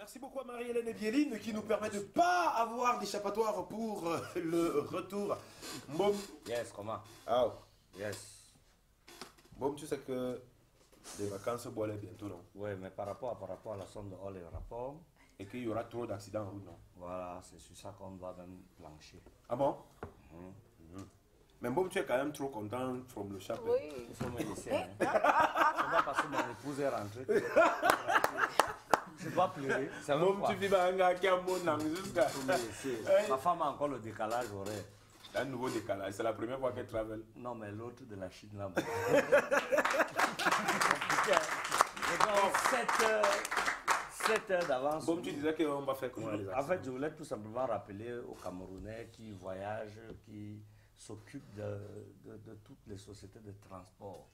Merci beaucoup à Marie-Hélène et Bieline qui nous permet de ne pas avoir d'échappatoire pour le retour. Mbom. Yes, comment? Ah. Yes. Mbom, tu sais que les vacances se boivent bientôt, non? Oui, mais par rapport à la somme de Hall et rapport. Et qu'il y aura trop d'accidents en route, non? Voilà, c'est sur ça qu'on va même plancher. Ah bon? Mais Mbom, tu es quand même trop content from le chapeau. Oui. Il faut me laisser. Hein. C'est pas parce que mon épouse est rentrée. Je dois pleurer. C'est Mbom, tu vis dans un gars qui a un bon nom jusqu'à. Ma femme a encore le décalage horaire. Un nouveau décalage, c'est la première fois qu'elle travaille. Non, mais l'autre de la Chine là. 7 heures d'avance. Bon, tu disais qu'on va faire comment les accidents? En fait, je voulais tout simplement rappeler aux Camerounais qui voyagent, qui s'occupent de toutes les sociétés de transport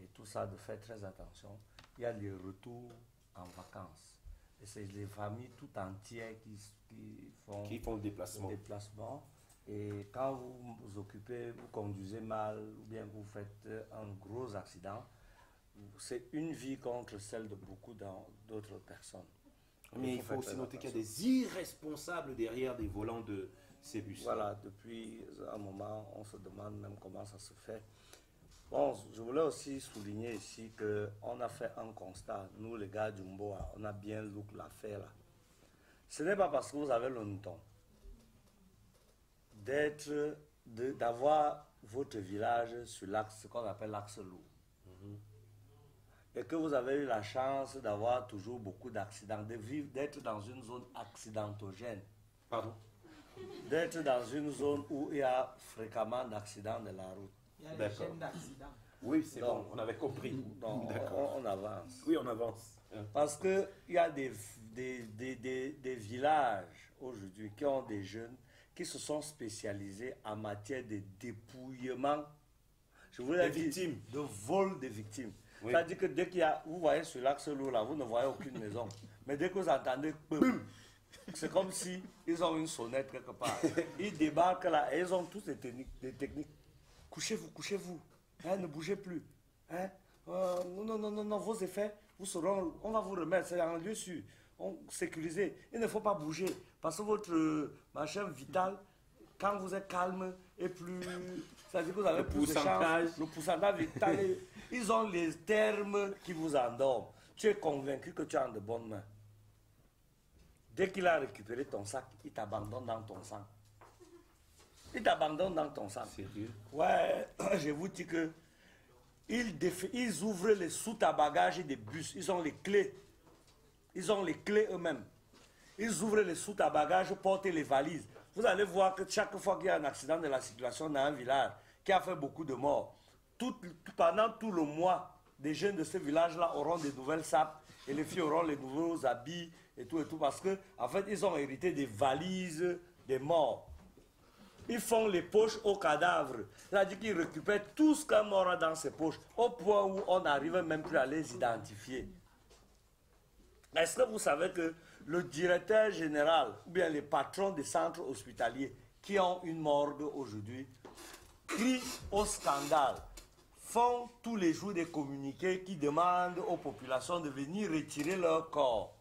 et tout ça, de faire très attention. Il y a les retours en vacances. Et c'est les familles tout entières qui font le déplacement. Et quand vous vous occupez, vous conduisez mal ou bien vous faites un gros accident, c'est une vie contre celle de beaucoup d'autres personnes. Mais il faut aussi noter qu'il y a des irresponsables derrière des volants de ces bus. Voilà, depuis un moment, on se demande même comment ça se fait. Bon, je voulais aussi souligner ici qu'on a fait un constat. Nous, les gars du Mboa, on a bien look l'affaire là. Ce n'est pas parce que vous avez le mouton d'avoir votre village sur l'axe, ce qu'on appelle l'axe lourd. Et que vous avez eu la chance d'avoir toujours beaucoup d'accidents, d'être dans une zone accidentogène. Pardon? D'être dans une zone où il y a fréquemment d'accidents de la route. Il y a des chaînes d'accidents. Oui, c'est bon, on avait compris. Donc, on avance. Oui, on avance. Parce qu'il y a des villages aujourd'hui qui ont des jeunes qui se sont spécialisés en matière de dépouillement, je voulais dire, victimes. de vol des victimes. Oui. C'est-à-dire que dès qu'il y a, vous voyez sur l'axe lourd là, vous ne voyez aucune maison. Mais dès que vous entendez, c'est comme si ils ont une sonnette quelque part. Ils débarquent là et ils ont tous des techniques. Couchez-vous, couchez-vous. Hein, ne bougez plus. Hein? Non, vos effets, on va vous remettre, c'est en lieu sûr. Sécurisé. Il ne faut pas bouger. Parce que votre machin vital, quand vous êtes calme et plus. C'est-à-dire que vous avez plus de chance. Le pourcentage vital. Ils ont les termes qui vous endorment. Tu es convaincu que tu es en de bonnes mains. Dès qu'il a récupéré ton sac, il t'abandonne dans ton sang. Il t'abandonne dans ton sang. Sérieux? Ouais, je vous dis que ils ouvrent les soutes à bagages des bus. Ils ont les clés. Ils ont les clés eux-mêmes. Ils ouvrent les soutes à bagages, portent les valises. Vous allez voir que chaque fois qu'il y a un accident de la circulation dans un village qui a fait beaucoup de morts, pendant tout le mois, des jeunes de ce village-là auront des nouvelles sapes et les filles auront les nouveaux habits et tout parce que, en fait, ils ont hérité des valises des morts. Ils font les poches aux cadavres. C'est-à-dire qu'ils récupèrent tout ce qu'un mort a dans ses poches, au point où on n'arrive même plus à les identifier. Est-ce que vous savez que le directeur général, ou bien les patrons des centres hospitaliers qui ont une morgue aujourd'hui, crient au scandale, font tous les jours des communiqués qui demandent aux populations de venir retirer leur corps?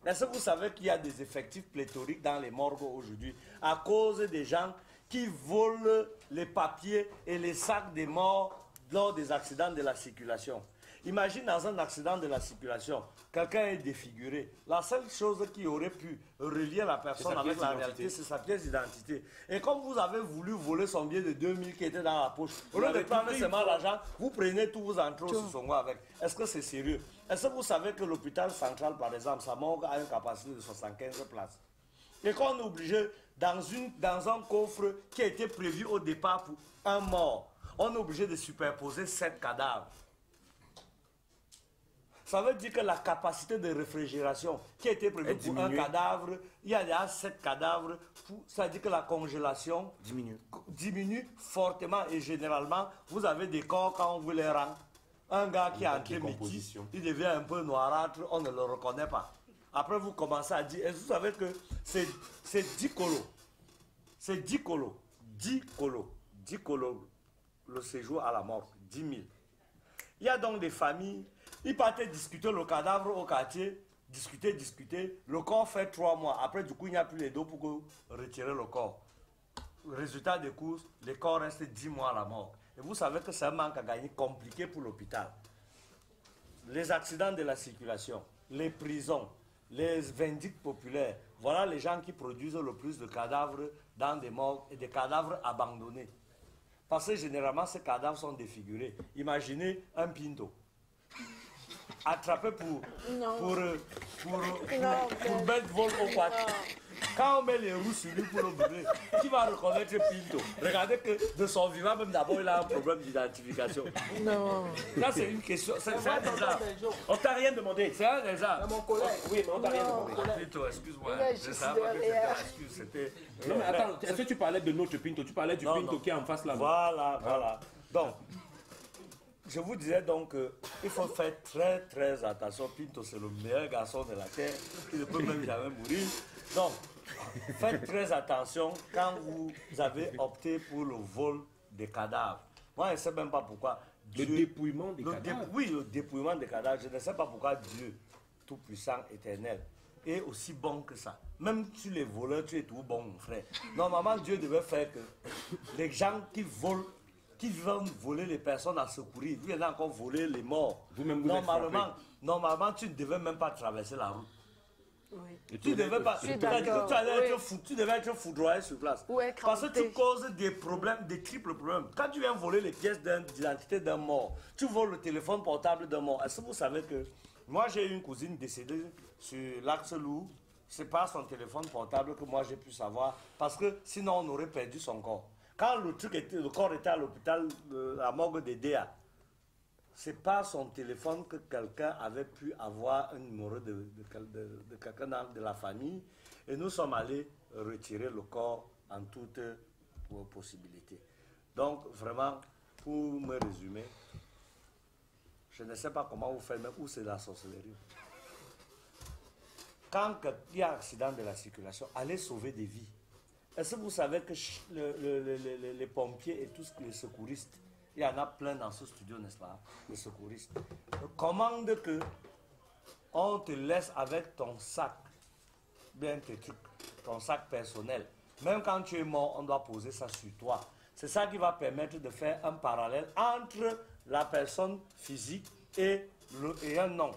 Est-ce que vous savez qu'il y a des effectifs pléthoriques dans les morgues aujourd'hui à cause des gens qui volent les papiers et les sacs des morts lors des accidents de la circulation? Imagine dans un accident de la circulation, quelqu'un est défiguré. La seule chose qui aurait pu relier la personne avec la réalité, c'est sa pièce d'identité. Et comme vous avez voulu voler son billet de 2000 qui était dans la poche, au lieu de prendre seulement l'argent, vous prenez tout, vous entrez au Sissongo avec. Est-ce que c'est sérieux? Est-ce que vous savez que l'hôpital central, par exemple, sa morgue a une capacité de 75 places? Et qu'on est obligé, dans un coffre qui a été prévu au départ pour un mort, on est obligé de superposer 7 cadavres. Ça veut dire que la capacité de réfrigération qui a été prévue pour un cadavre, il y a déjà 7 cadavres. Ça veut dire que la congélation diminue fortement et généralement, vous avez des corps quand on vous les rend. Un gars qui a entré métis, il devient un peu noirâtre, on ne le reconnaît pas. Après, vous commencez à dire, est-ce que vous savez que c'est 10 colos? C'est 10 colos. 10 colos. 10 colos. Le séjour à la mort. 10 000. Il y a donc des familles. Ils partaient discuter le cadavre au quartier. discuter. Le corps fait 3 mois. Après, du coup, il n'y a plus les dos pour retirer le corps. Résultat des courses, le corps reste 10 mois à la mort. Et vous savez que c'est un manque à gagner compliqué pour l'hôpital. Les accidents de la circulation, les prisons, les vindictes populaires, voilà les gens qui produisent le plus de cadavres dans des morgues et des cadavres abandonnés. Parce que généralement, ces cadavres sont défigurés. Imaginez un pinto attrapé pour mettre vol au quad. Quand on met les roues sur lui pour le brûler, qui va reconnaître Pinto? Regardez que de son vivant, même d'abord, il a un problème d'identification. Non. Là, c'est une question. C'est un déjà. On t'a rien demandé. C'est un déjà. Mon collègue. Oui, mais on t'a rien demandé. Pinto, excuse-moi. Je Je suis savais pas que c'était derrière. excuse. C'était. Non, mais attends, est-ce que tu parlais de notre Pinto? Tu parlais du Non, Pinto non. qui est en face là. Voilà. Donc, je vous disais donc qu'il faut faire très attention. Pinto, c'est le meilleur garçon de la terre. Il ne peut même jamais mourir. Donc, faites très attention quand vous avez opté pour le vol des cadavres. Moi, je ne sais même pas pourquoi. Le dépouillement des cadavres. Oui, le dépouillement des cadavres. Je ne sais pas pourquoi Dieu, tout-puissant, éternel, est aussi bon que ça. Même sur les voleurs, tu es tout bon, mon frère. Normalement, Dieu devait faire que les gens qui volent, qui vont voler les personnes à secourir, viennent encore voler les morts. Vous-même, vous êtes frappé. Normalement, tu ne devais même pas traverser la route. Oui. Et Tu devais pas. Je suis C'est-à-dire que d'accord, tu allais oui. être tu devais être foudroyé sur place. Ou être Parce que tu crampé. causes des problèmes, des triples problèmes. Quand tu viens voler les pièces d'identité d'un mort, tu voles le téléphone portable d'un mort. Est-ce que vous savez que moi j'ai une cousine décédée sur l'Axe Loup? C'est pas son téléphone portable que moi j'ai pu savoir. Parce que sinon on aurait perdu son corps. Quand le corps était à l'hôpital, à morgue des DA, c'est pas son téléphone que quelqu'un avait pu avoir un numéro de quelqu'un de la famille. Et nous sommes allés retirer le corps en toute possibilité. Donc, vraiment, pour me résumer, je ne sais pas comment vous faites, mais où c'est la sorcellerie. Quand il y a un accident de la circulation, allez sauver des vies. Est-ce que vous savez que les pompiers et tous les secouristes, il y en a plein dans ce studio, n'est-ce pas, les secouristes, commandent que on te laisse avec ton sac, bien tes trucs, ton sac personnel. Même quand tu es mort, on doit poser ça sur toi. C'est ça qui va permettre de faire un parallèle entre la personne physique et un nom.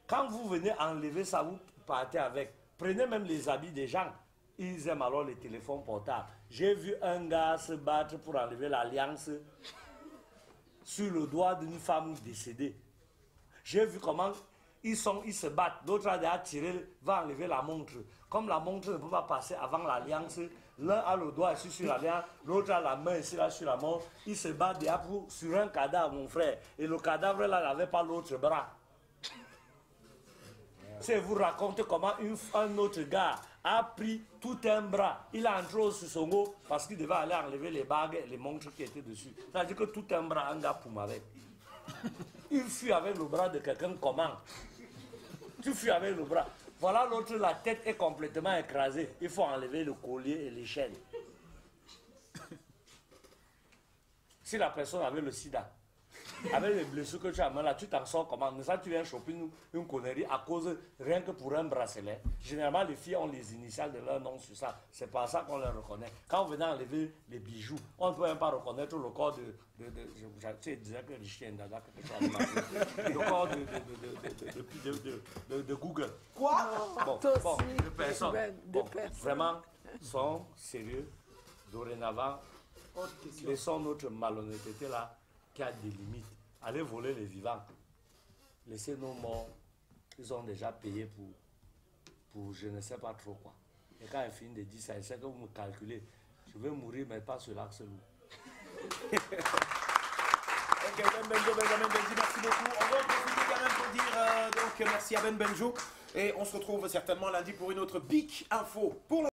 Quand vous venez enlever ça, vous partez avec. Prenez même les habits des gens. Ils aiment alors les téléphones portables. J'ai vu un gars se battre pour enlever l'alliance sur le doigt d'une femme décédée. J'ai vu comment ils se battent. L'autre a déjà tiré, va enlever la montre. Comme la montre ne peut pas passer avant l'alliance, l'un a le doigt ici sur l'alliance, l'autre a la main ici là sur la montre. Ils se battent déjà sur un cadavre, mon frère. Et le cadavre là n'avait pas l'autre bras. C'est vous raconter comment un autre gars a pris tout un bras. Il a entré sur son haut parce qu'il devait aller enlever les bagues et les montres qui étaient dessus. C'est-à-dire que tout un bras, un gars poum avec. Il fuit avec le bras de quelqu'un comment? Tu fuis avec le bras. Voilà l'autre, la tête est complètement écrasée. Il faut enlever le collier et les chaînes. Si la personne avait le sida, avec les blessures que tu as là, tu t'en sors comment? Mais ça, tu viens choper une connerie à cause, rien que pour un bracelet. Généralement, les filles ont les initiales de leur nom sur ça. C'est pas ça qu'on les reconnaît. Quand on venait enlever les bijoux, on ne peut même pas reconnaître le corps tu disais que les chiens d'Ada, le corps de Google. Quoi? Bon, Toi aussi, de personnes. de Bon, personnes. vraiment, sont sérieux. Dorénavant, laissons notre malhonnêteté là, qui a des limites. Allez voler les vivants. Laissez nos morts. Ils ont déjà payé pour je ne sais pas trop quoi. Et quand il finit de dire ça, il sait que vous me calculez. Je vais mourir, mais pas sur l'axe lourd. Ok, Ben Benjo, Benjamin Benji, merci beaucoup. On va en profiter quand même pour dire donc merci à Ben Benjo. Et on se retrouve certainement lundi pour une autre Big Info. Pour la